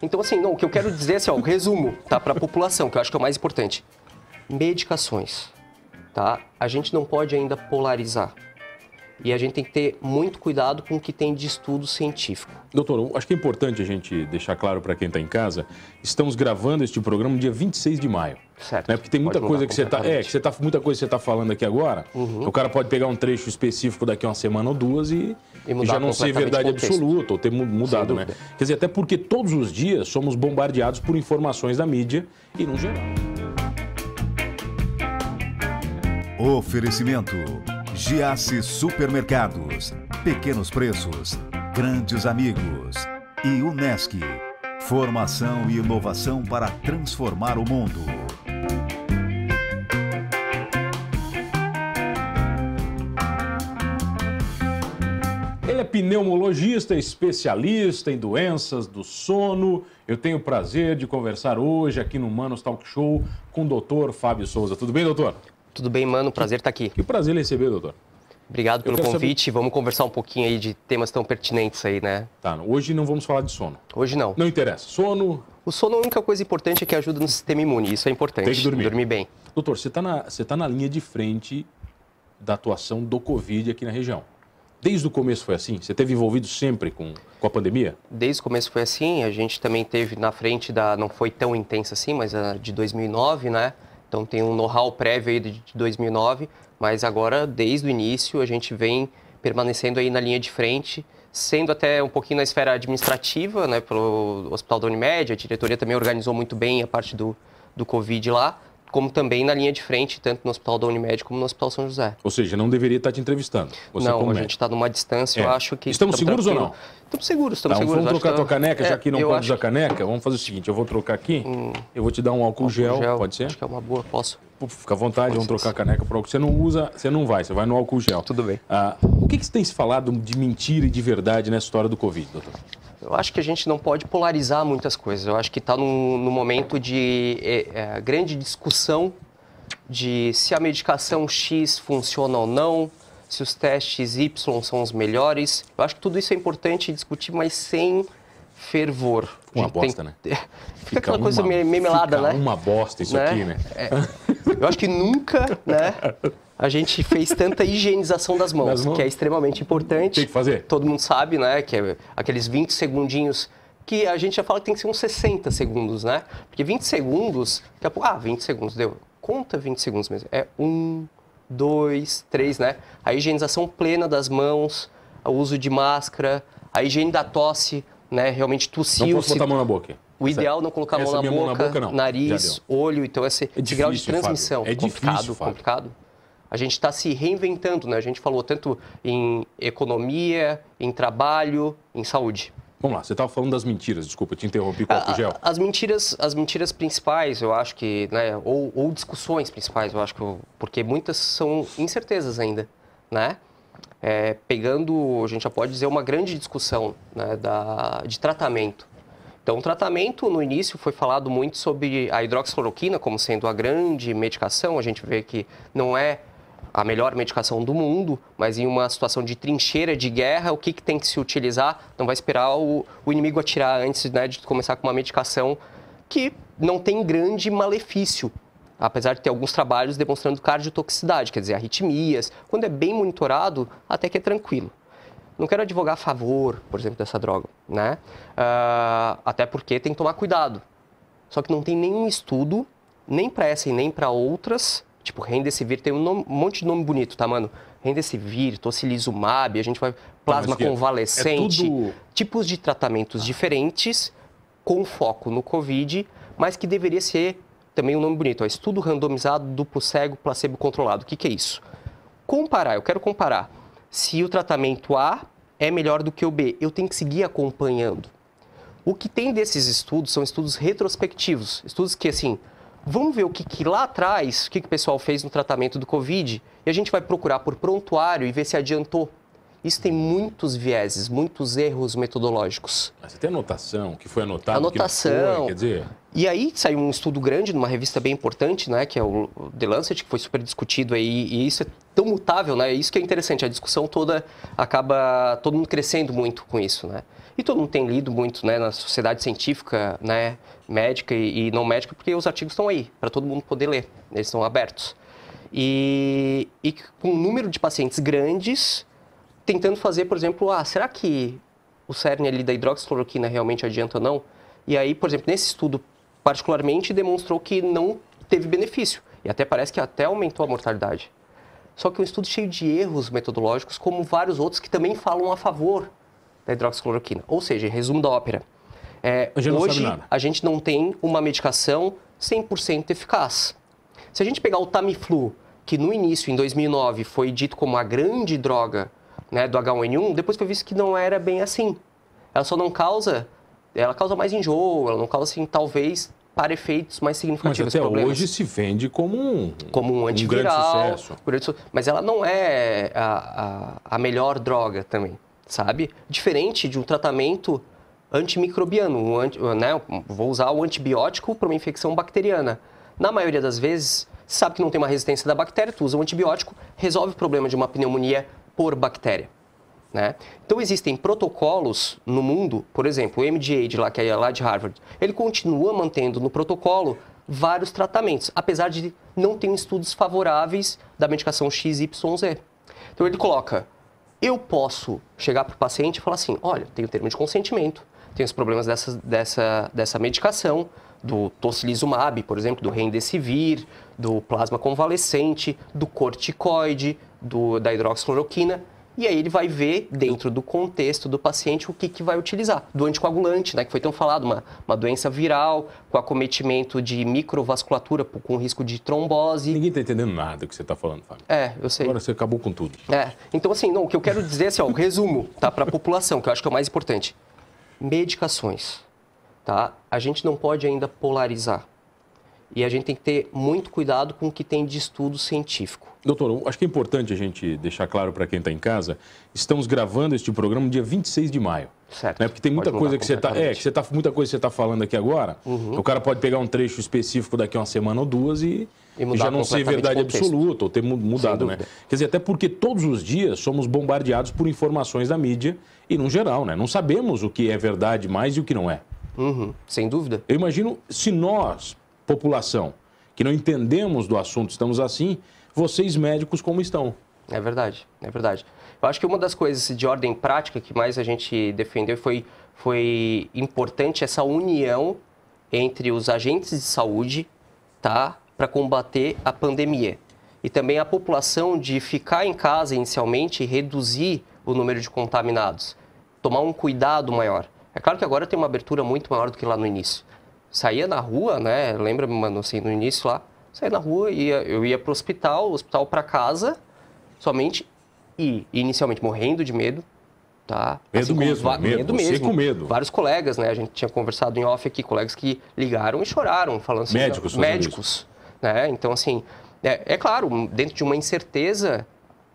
Então, assim, não, o que eu quero dizer é assim, ó, o resumo, tá? Para a população, que eu acho que é o mais importante. Medicações, tá? A gente não pode ainda polarizar. E a gente tem que ter muito cuidado com o que tem de estudo científico. Doutor, acho que é importante a gente deixar claro para quem está em casa, estamos gravando este programa no dia 26 de maio. Certo. Né? Porque tem muita coisa que você muita coisa que você está falando aqui agora, que o cara pode pegar um trecho específico daqui a uma semana ou duas e já não ser verdade absoluta, ou ter mudado, né? Quer dizer, até porque todos os dias somos bombardeados por informações da mídia e no geral. Oferecimento: Giasse Supermercados, pequenos preços, grandes amigos. E Unesc, formação e inovação para transformar o mundo. Ele é pneumologista, especialista em doenças do sono. Eu tenho o prazer de conversar hoje aqui no Manos Talk Show com o doutor Fábio Souza. Tudo bem, doutor? Tudo bem, mano? Prazer estar aqui. Que prazer receber, doutor. Obrigado pelo convite. Vamos conversar um pouquinho aí de temas tão pertinentes aí, né? Tá, hoje não vamos falar de sono. Hoje não. Não interessa. Sono... O sono, a única coisa importante é que ajuda no sistema imune. Isso é importante. Tem que dormir. Dormir bem. Doutor, você tá na linha de frente da atuação do Covid aqui na região. Desde o começo foi assim? Você esteve envolvido sempre com a pandemia? Desde o começo foi assim. A gente também teve na frente não foi tão intensa assim, mas a de 2009, né? Então tem um know-how prévio aí de 2009, mas agora, desde o início, a gente vem permanecendo aí na linha de frente, sendo até um pouquinho na esfera administrativa, né, pelo Hospital da Unimed. A diretoria também organizou muito bem a parte do Covid lá, como também na linha de frente, tanto no Hospital da Unimed como no Hospital São José. Ou seja, não deveria estar te entrevistando. Não, a gente está numa distância, eu acho que... Estamos seguros ou não? Estamos seguros. Vamos trocar a tua caneca, já que não pode usar caneca. Vamos fazer o seguinte, eu vou trocar aqui, eu vou te dar um álcool gel, pode ser? Acho que é uma boa, posso. Fica à vontade, vamos trocar a caneca por álcool. Você não usa, você não vai, você vai no álcool gel. Tudo bem. O que tem se falado de mentira e de verdade nessa história do Covid, doutor? Eu acho que a gente não pode polarizar muitas coisas. Eu acho que está no momento de grande discussão de se a medicação X funciona ou não, se os testes Y são os melhores. Eu acho que tudo isso é importante discutir, mas sem fervor. Uma bosta, né? Fica aquela coisa meio melada, né? Uma bosta isso aqui, né? Eu acho que nunca, né, a gente fez tanta higienização das mãos, que é extremamente importante. Tem que fazer. Todo mundo sabe, né, que é aqueles 20 segundinhos que a gente já fala que tem que ser uns 60 segundos, né? Porque 20 segundos, daqui a pouco, 20 segundos, deu. Conta 20 segundos mesmo. É 1, 2, 3, né? A higienização plena das mãos, o uso de máscara, a higiene da tosse, né? Realmente tossiu. Não posso botar a mão na boca. O ideal é não colocar a mão na boca, nariz, olho. Então, esse grau de transmissão é difícil, complicado. A gente está se reinventando, né? A gente falou tanto em economia, em trabalho, em saúde. Vamos lá, você estava falando das mentiras, desculpa, eu te interrompi com o álcool gel. As mentiras principais, eu acho que, né, ou discussões principais, eu acho que, porque muitas são incertezas ainda, né? Pegando, a gente já pode dizer, uma grande discussão, né, de tratamento. Então, o tratamento, no início, foi falado muito sobre a hidroxicloroquina como sendo a grande medicação. A gente vê que não é a melhor medicação do mundo, mas em uma situação de trincheira, de guerra, o que tem que se utilizar? Não vai esperar o inimigo atirar antes, né, de começar com uma medicação que não tem grande malefício, apesar de ter alguns trabalhos demonstrando cardiotoxicidade, quer dizer, arritmias. Quando é bem monitorado, até que é tranquilo. Não quero advogar a favor, por exemplo, dessa droga, né? Até porque tem que tomar cuidado. Só que não tem nenhum estudo, nem para essa e nem para outras. Tipo, Remdesivir tem um monte de nome bonito, tá, mano? Remdesivir, tocilizumab, a gente vai plasma convalescente, tipos de tratamentos diferentes com foco no Covid, mas que deveria ser também um nome bonito, estudo randomizado, duplo cego, placebo controlado. O que é isso? Eu quero comparar. Se o tratamento A é melhor do que o B, eu tenho que seguir acompanhando. O que tem desses estudos são estudos retrospectivos, estudos que, assim, vamos ver o que lá atrás, o que o pessoal fez no tratamento do Covid, e a gente vai procurar por prontuário e ver se adiantou. Isso tem muitos vieses, muitos erros metodológicos. Mas você tem anotação, que foi anotado, anotação, que não foi, quer dizer... E aí saiu um estudo grande numa revista bem importante, né, que é o The Lancet, que foi super discutido aí, e isso é tão mutável, né, isso que é interessante, a discussão toda acaba todo mundo crescendo muito com isso, né. E todo mundo tem lido muito, né, na sociedade científica, né, médica e não médica, porque os artigos estão aí, para todo mundo poder ler, eles estão abertos. E com um número de pacientes grandes, tentando fazer, por exemplo, será que o cerne ali da hidroxicloroquina realmente adianta ou não? E aí, por exemplo, nesse estudo particularmente, demonstrou que não teve benefício. E até parece que até aumentou a mortalidade. Só que é um estudo cheio de erros metodológicos, como vários outros que também falam a favor da hidroxicloroquina. Ou seja, em resumo da ópera, hoje a gente não tem uma medicação 100% eficaz. Se a gente pegar o Tamiflu, que no início, em 2009, foi dito como a grande droga, né, do H1N1, depois foi visto que não era bem assim. Ela só não causa... Ela causa mais enjoo, ela não causa, assim, talvez, para efeitos mais significativos. Mas até hoje se vende como um antiviral, grande sucesso. Mas ela não é a melhor droga também, sabe? Diferente de um tratamento antimicrobiano, né? Vou usar o antibiótico para uma infecção bacteriana. Na maioria das vezes, sabe que não tem uma resistência da bactéria, tu usa um antibiótico, resolve o problema de uma pneumonia por bactéria. Né? Então, existem protocolos no mundo, por exemplo, o MD-AID, que é lá de Harvard, ele continua mantendo no protocolo vários tratamentos, apesar de não ter estudos favoráveis da medicação XYZ. Então, ele coloca, eu posso chegar para o paciente e falar assim, olha, tem o termo de consentimento, tem os problemas dessa medicação, do tocilizumab, por exemplo, do remdesivir, do plasma convalescente, do corticoide, da hidroxicloroquina. E aí ele vai ver, dentro do contexto do paciente, o que vai utilizar. Do anticoagulante, né, que foi tão falado, uma doença viral, com acometimento de microvasculatura, com risco de trombose. Ninguém está entendendo nada do que você está falando, Fábio. Eu sei. Agora você acabou com tudo. Então, assim, o que eu quero dizer, assim, o resumo, tá, para a população, que eu acho que é o mais importante. Medicações, tá? A gente não pode ainda polarizar. E a gente tem que ter muito cuidado com o que tem de estudo científico. Doutor, acho que é importante a gente deixar claro para quem está em casa, estamos gravando este programa no dia 26 de maio. Certo. Né? Porque tem muita coisa que você está muita coisa que você está falando aqui agora, o cara pode pegar um trecho específico daqui a uma semana ou duas e já não ser verdade absoluta, ou ter mudado, né? Quer dizer, até porque todos os dias somos bombardeados por informações da mídia e, no geral, né? Não sabemos o que é verdade mais e o que não é. Sem dúvida. Eu imagino, se nós, população, que não entendemos do assunto, estamos assim, vocês médicos como estão? É verdade, é verdade. Eu acho que uma das coisas de ordem prática que mais a gente defendeu foi importante essa união entre os agentes de saúde, tá, para combater a pandemia. E também a população de ficar em casa inicialmente e reduzir o número de contaminados. Tomar um cuidado maior. É claro que agora tem uma abertura muito maior do que lá no início. Saía na rua, né? Lembra-me, mano, assim, no início lá, saía na rua, eu ia para o hospital para casa, somente, e inicialmente morrendo de medo, tá? Medo assim, mesmo, medo mesmo. Com medo. Vários colegas, né? A gente tinha conversado em off aqui, colegas que ligaram e choraram, falando assim... Médicos, né? Então, assim, é claro, dentro de uma incerteza,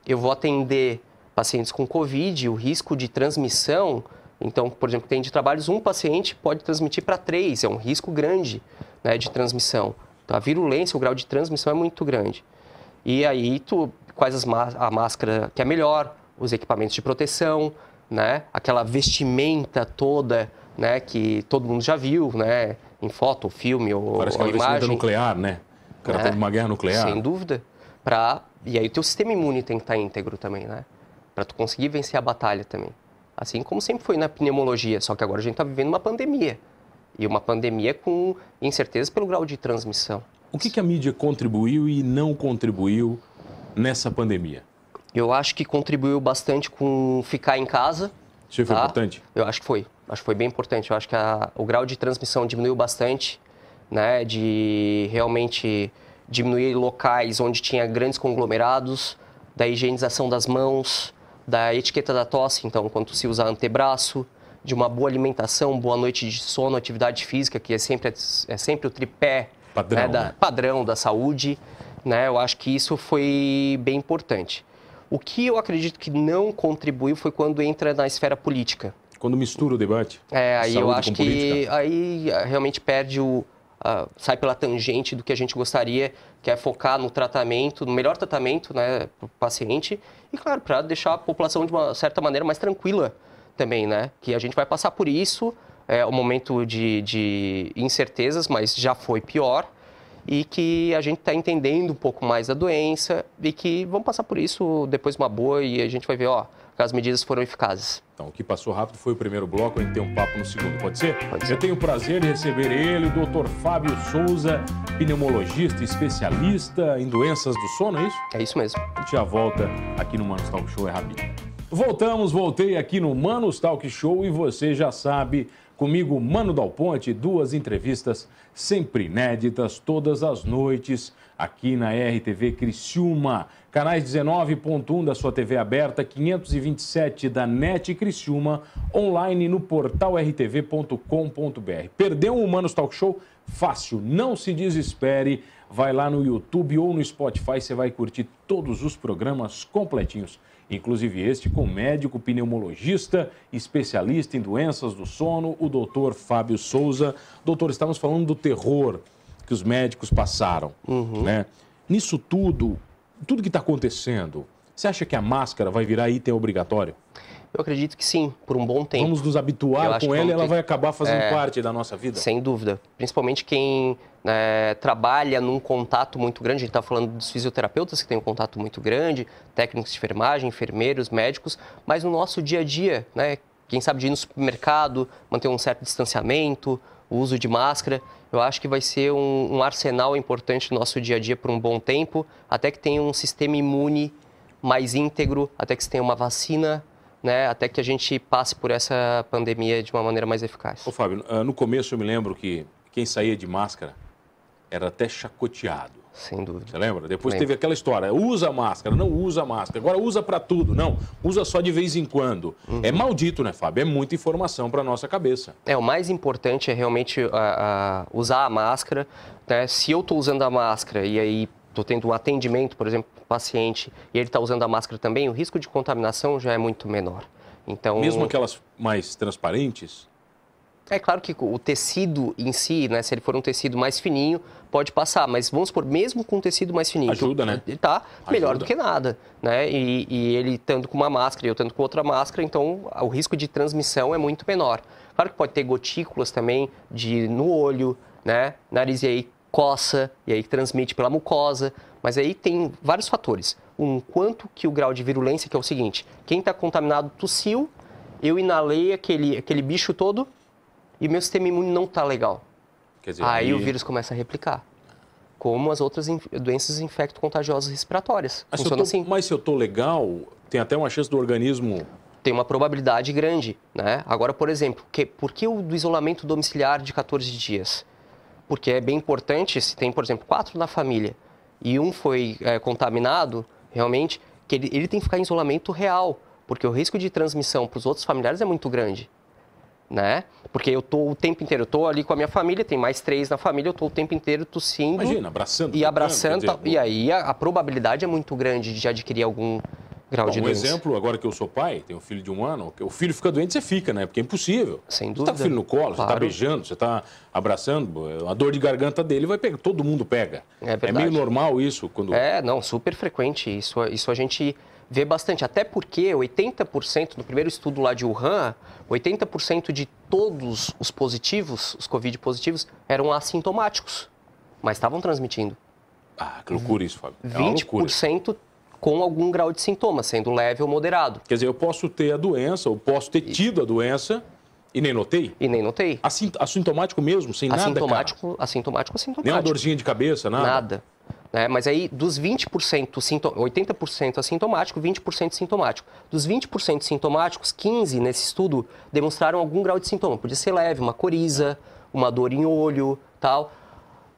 eu vou atender pacientes com Covid, o risco de transmissão... Então, por exemplo, tem de trabalhos, um paciente pode transmitir para 3, é um risco grande, né, de transmissão. Então, a virulência, o grau de transmissão é muito grande. E aí, a máscara que é melhor, os equipamentos de proteção, né, aquela vestimenta toda, né, que todo mundo já viu, né, em foto, filme ou parece que vestimenta nuclear, né? O cara tá numa guerra nuclear. Sem dúvida. E aí o teu sistema imune tem que estar íntegro também, né? Para tu conseguir vencer a batalha também. Assim como sempre foi na pneumologia, só que agora a gente está vivendo uma pandemia. E uma pandemia com incerteza pelo grau de transmissão. O que a mídia contribuiu e não contribuiu nessa pandemia? Eu acho que contribuiu bastante com ficar em casa. Isso foi importante? Eu acho que foi. Acho que foi bem importante. Eu acho que o grau de transmissão diminuiu bastante, né? De realmente diminuir locais onde tinha grandes conglomerados, da higienização das mãos, da etiqueta da tosse, então, quando se usa antebraço, de uma boa alimentação, boa noite de sono, atividade física, que é sempre o tripé padrão, né, padrão da saúde, né? Eu acho que isso foi bem importante. O que eu acredito que não contribuiu foi quando entra na esfera política. Quando mistura o debate. Aí eu acho que aí realmente perde sai pela tangente do que a gente gostaria, que é focar no tratamento, no melhor tratamento, né, para o paciente. E, claro, para deixar a população de uma certa maneira mais tranquila também, né? Que a gente vai passar por isso, um momento de incertezas, mas já foi pior. E que a gente está entendendo um pouco mais da doença e que vamos passar por isso depois uma boa e a gente vai ver, que as medidas foram eficazes. Então, o que passou rápido foi o primeiro bloco, a gente tem um papo no segundo, pode ser? Pode ser. Eu tenho o prazer de receber ele, o Dr. Fábio Souza, pneumologista, especialista em doenças do sono, é isso? É isso mesmo. A gente já volta aqui no Manos Talk Show, é rapidinho. Voltei aqui no Manos Talk Show e você já sabe, comigo, Mano Dal Ponte, 2 entrevistas sempre inéditas, todas as noites, aqui na RTV Criciúma. Canais 19.1 da sua TV aberta, 527 da NET Criciúma, online no portal rtv.com.br. Perdeu o Manos Talk Show? Fácil, não se desespere. Vai lá no YouTube ou no Spotify, você vai curtir todos os programas completinhos. Inclusive este com médico pneumologista, especialista em doenças do sono, o doutor Fábio Souza. Doutor, estamos falando do terror que os médicos passaram, né? Nisso tudo que está acontecendo, você acha que a máscara vai virar item obrigatório? Eu acredito que sim, por um bom tempo. Vamos nos habituar com ela e ela vai acabar fazendo parte da nossa vida? Sem dúvida. Principalmente quem trabalha num contato muito grande. A gente está falando dos fisioterapeutas que têm um contato muito grande, técnicos de enfermagem, enfermeiros, médicos. Mas no nosso dia a dia, né, quem sabe de ir no supermercado, manter um certo distanciamento, o uso de máscara, eu acho que vai ser um arsenal importante no nosso dia a dia por um bom tempo, até que tenha um sistema imune mais íntegro, até que se tenha uma vacina, né, até que a gente passe por essa pandemia de uma maneira mais eficaz. Ô Fábio, no começo eu me lembro que quem saía de máscara era até chacoteado. Sem dúvida. Você lembra? Depois teve aquela história, usa máscara, não usa máscara, agora usa para tudo, não, usa só de vez em quando. É maldito, né, Fábio? É muita informação para nossa cabeça. O mais importante é realmente usar a máscara, né? Se eu estou usando a máscara e aí estou tendo um atendimento, por exemplo, para o paciente, e ele está usando a máscara também, o risco de contaminação já é muito menor. Então, mesmo aquelas mais transparentes? É claro que o tecido em si, né, se ele for um tecido mais fininho, pode passar, mas vamos supor, mesmo com um tecido mais fininho... Ajuda, né? Ele está melhor do que nada, né? E ele estando com uma máscara e eu estando com outra máscara, então o risco de transmissão é muito menor. Claro que pode ter gotículas também no olho, né? Nariz, e aí coça, e aí transmite pela mucosa, mas aí tem vários fatores. Quanto que o grau de virulência, que é o seguinte, quem está contaminado tossiu, eu inalei aquele bicho todo e meu sistema imune não está legal. Quer dizer, aí o vírus começa a replicar, como as outras doenças infecto-contagiosas respiratórias. Funciona assim. Mas se eu estou legal, tem até uma chance do organismo... Tem uma probabilidade grande, né? Agora, por exemplo, por que o do isolamento domiciliar de 14 dias? Porque é bem importante, se tem, por exemplo, 4 na família e um foi contaminado, realmente, que ele tem que ficar em isolamento real, porque o risco de transmissão para os outros familiares é muito grande, né? Porque eu estou o tempo inteiro, eu estou ali com a minha família, tem mais 3 na família, eu estou o tempo inteiro tossindo. Imagina, abraçando. E abraçando, e aí a probabilidade é muito grande de adquirir algum grau de doença. Um exemplo, agora que eu sou pai, tenho um filho de 1 ano, o filho fica doente, você fica, né? Porque é impossível. Sem dúvida. Você está com o filho no colo, você está beijando, você está abraçando, a dor de garganta dele vai pegar, todo mundo pega. É verdade. É meio normal isso? Não, super frequente. Isso a gente vê bastante. Até porque 80%, no primeiro estudo lá de Wuhan, 80% de todos os positivos, os Covid positivos, eram assintomáticos, mas estavam transmitindo. Ah, que loucura isso, Fábio. 20% com algum grau de sintoma, sendo leve ou moderado. Quer dizer, eu posso ter a doença, eu posso ter tido a doença e nem notei? E nem notei. Assintomático mesmo, sem nada, cara? Assintomático. Nem uma dorzinha de cabeça, nada? Nada. Mas aí, dos 20%, 80% assintomático, 20% sintomático. Dos 20% sintomáticos, 15% nesse estudo demonstraram algum grau de sintoma. Podia ser leve, uma coriza, uma dor em olho, tal.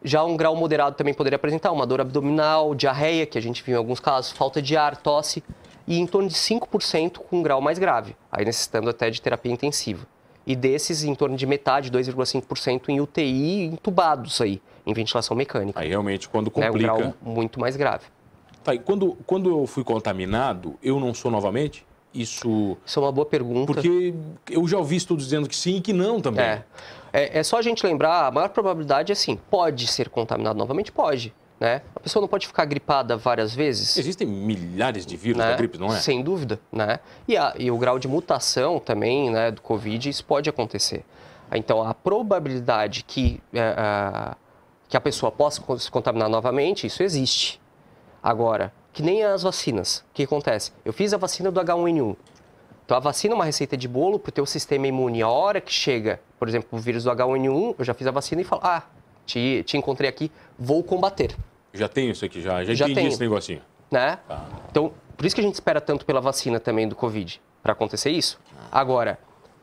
Já um grau moderado também poderia apresentar uma dor abdominal, diarreia, que a gente viu em alguns casos, falta de ar, tosse, e em torno de 5% com um grau mais grave, aí necessitando até de terapia intensiva. E desses, em torno de metade, 2,5% em UTI, entubados aí, em ventilação mecânica. Aí realmente, quando complica... É um grau muito mais grave. Tá, e quando eu fui contaminado, eu não sou novamente? Isso é uma boa pergunta. Porque eu já ouvi estudos dizendo que sim e que não também. É só a gente lembrar, a maior probabilidade é assim, pode ser contaminado novamente? Pode. Né? A pessoa não pode ficar gripada várias vezes. Existem milhares de vírus né? da gripe, não é? Sem dúvida. Né? E o grau de mutação também, né, do Covid, isso pode acontecer. Então, a probabilidade que a pessoa possa se contaminar novamente, isso existe. Agora, que nem as vacinas. O que acontece? Eu fiz a vacina do H1N1. Então, a vacina é uma receita de bolo para o teu sistema imune. A hora que chega, por exemplo, o vírus do H1N1, eu já fiz a vacina e falo, te encontrei aqui, vou combater. Já tenho isso aqui, já entendi esse negocinho. Né? Então, por isso que a gente espera tanto pela vacina também do Covid, para acontecer isso. Agora,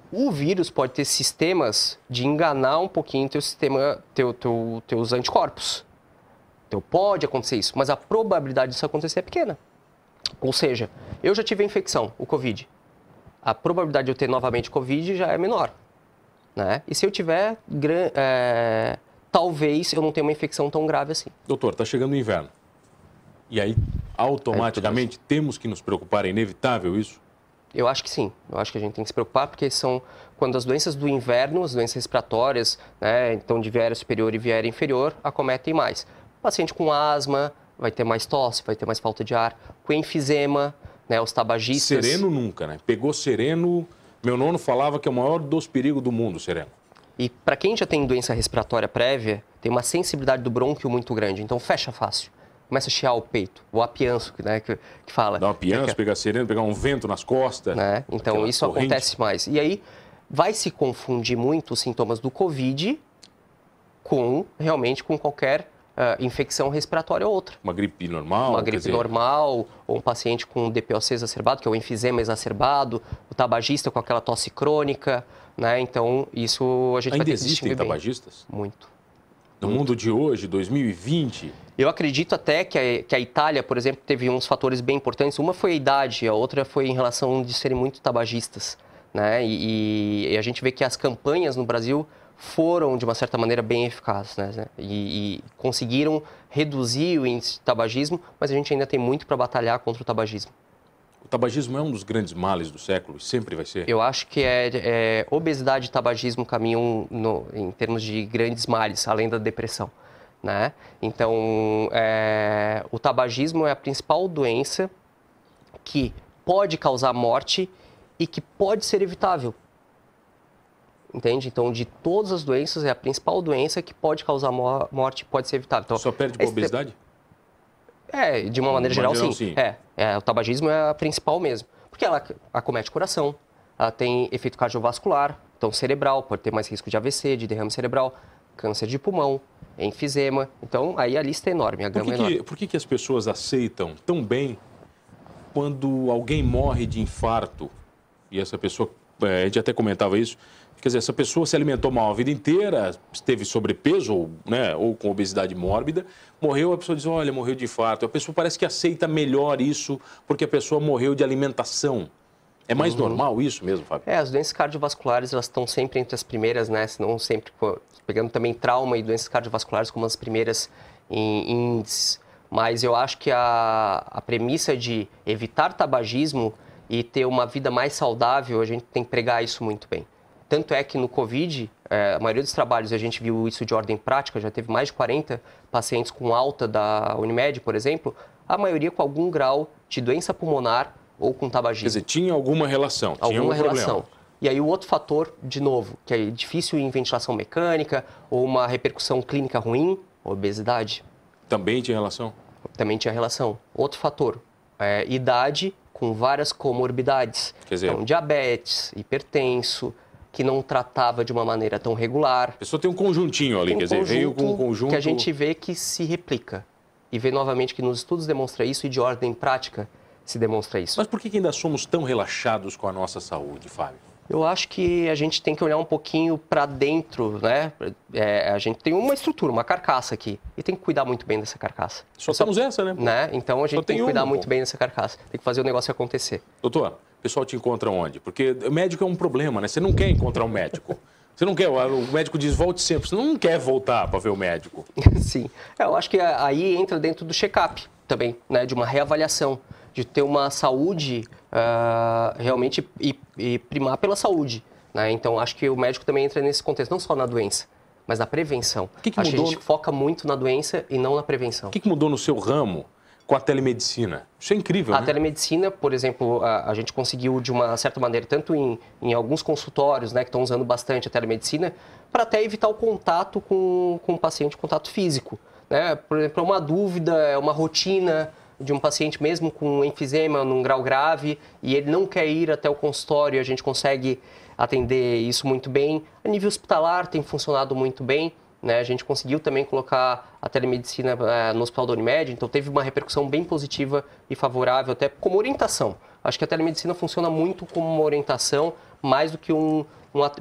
o vírus pode ter sistemas de enganar um pouquinho teu sistema, teus anticorpos. Então, pode acontecer isso, mas a probabilidade disso acontecer é pequena. Ou seja, eu já tive a infecção, o Covid. A probabilidade de eu ter novamente Covid já é menor. Né? E se eu tiver, talvez eu não tenha uma infecção tão grave assim. Doutor, está chegando o inverno. E aí, automaticamente, temos que nos preocupar? É inevitável isso? Eu acho que sim. Eu acho que a gente tem que se preocupar porque são quando as doenças do inverno, as doenças respiratórias, né, então de viária superior e viária inferior, acometem mais. O paciente com asma vai ter mais tosse, vai ter mais falta de ar. Com enfisema, né, os tabagistas... Sereno nunca, né? Pegou sereno... Meu nono falava que é o maior dos perigos do mundo, sereno. E para quem já tem doença respiratória prévia, tem uma sensibilidade do brônquio muito grande, então fecha fácil. Começa a chiar o peito, o apianço, né, que fala. Dá um apianço, pegar sereno, pegar um vento nas costas. Né? Então isso acontece mais. E aí vai se confundir muito os sintomas do Covid realmente com qualquer infecção respiratória ou outra. Uma gripe normal? Uma gripe normal, ou um paciente com DPOC exacerbado, que é o enfisema exacerbado, o tabagista com aquela tosse crônica, né? Então, isso a gente vai ter que distinguir bem. Ainda existem tabagistas? Muito. No mundo de hoje, 2020? Eu acredito até que a Itália, por exemplo, teve uns fatores bem importantes. Uma foi a idade, a outra foi em relação de serem muito tabagistas, né? E a gente vê que as campanhas no Brasil foram, de uma certa maneira, bem eficazes, né? E conseguiram reduzir o índice de tabagismo, mas a gente ainda tem muito para batalhar contra o tabagismo. O tabagismo é um dos grandes males do século e sempre vai ser? Eu acho que obesidade e tabagismo caminham em termos de grandes males, além da depressão, né? Então, o tabagismo é a principal doença que pode causar morte e que pode ser evitável. Entende? Então, de todas as doenças, é a principal doença que pode causar morte e pode ser evitável. Então, só perde com a obesidade? De uma maneira geral, sim. O tabagismo é a principal mesmo. Porque ela acomete o coração, ela tem efeito cardiovascular, então cerebral, pode ter mais risco de AVC, de derrame cerebral, câncer de pulmão, enfisema. Então, aí a lista é enorme, a gama é enorme. Por que as pessoas aceitam tão bem quando alguém morre de infarto? E essa pessoa, a gente até comentava isso, quer dizer, essa pessoa se alimentou mal a vida inteira, teve sobrepeso, né, ou com obesidade mórbida, morreu, a pessoa diz, olha, morreu de infarto. A pessoa parece que aceita melhor isso porque a pessoa morreu de alimentação. É mais normal isso mesmo, Fábio? As doenças cardiovasculares, elas estão sempre entre as primeiras, né, se não sempre, pegando também trauma e doenças cardiovasculares como as primeiras em índices. Mas eu acho que a premissa de evitar tabagismo e ter uma vida mais saudável, a gente tem que pregar isso muito bem. Tanto é que no Covid, a maioria dos trabalhos, a gente viu isso de ordem prática, já teve mais de 40 pacientes com alta da Unimed, por exemplo, a maioria com algum grau de doença pulmonar ou com tabagismo. Quer dizer, tinha alguma relação, tinha alguma relação. Problema. E aí o outro fator, de novo, que é difícil em ventilação mecânica ou uma repercussão clínica ruim, obesidade. Também tinha relação? Também tinha relação. Outro fator, idade com várias comorbidades. Quer dizer, então, diabetes, hipertenso, que não tratava de uma maneira tão regular. A pessoa tem um conjuntinho ali, quer dizer, veio com um conjunto... que a gente vê que se replica. E vê novamente que nos estudos demonstra isso e de ordem prática se demonstra isso. Mas por que ainda somos tão relaxados com a nossa saúde, Fábio? Eu acho que a gente tem que olhar um pouquinho para dentro, né? A gente tem uma estrutura, uma carcaça aqui, e tem que cuidar muito bem dessa carcaça. Só temos essa, né? Então a gente tem que cuidar muito bem dessa carcaça, tem que fazer o negócio acontecer. Doutor, o pessoal te encontra onde? Porque o médico é um problema, né? Você não quer encontrar um médico. Você não quer, o médico diz volte sempre, você não quer voltar para ver o médico. Sim, eu acho que aí entra dentro do check-up, também, né, de uma reavaliação, de ter uma saúde realmente e primar pela saúde, né? Então, acho que o médico também entra nesse contexto, não só na doença, mas na prevenção. Que acho que a gente foca muito na doença e não na prevenção. O que mudou no seu ramo com a telemedicina? Isso é incrível, né? A telemedicina, por exemplo, a gente conseguiu de uma certa maneira, tanto em alguns consultórios, né, que estão usando bastante a telemedicina, para até evitar o contato com o paciente, contato físico. Né? Por exemplo, uma dúvida, é uma rotina de um paciente mesmo com enfisema num grau grave e ele não quer ir até o consultório, a gente consegue atender isso muito bem. A nível hospitalar tem funcionado muito bem, né? A gente conseguiu também colocar a telemedicina no Hospital da Unimed, então teve uma repercussão bem positiva e favorável, até como orientação. Acho que a telemedicina funciona muito como uma orientação, mais do que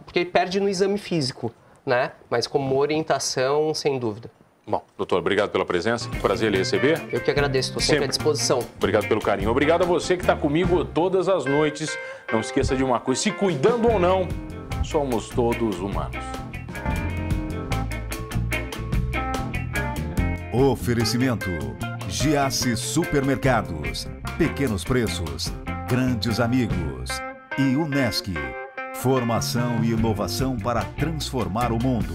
porque ele perde no exame físico, né? Mas como orientação, sem dúvida. Bom, doutor, obrigado pela presença, prazer lhe receber. Eu que agradeço, estou sempre à disposição. Obrigado pelo carinho. Obrigado a você que está comigo todas as noites. Não esqueça de uma coisa, se cuidando ou não, somos todos humanos. Oferecimento: Giasse Supermercados, pequenos preços, grandes amigos. E Unesc, formação e inovação para transformar o mundo.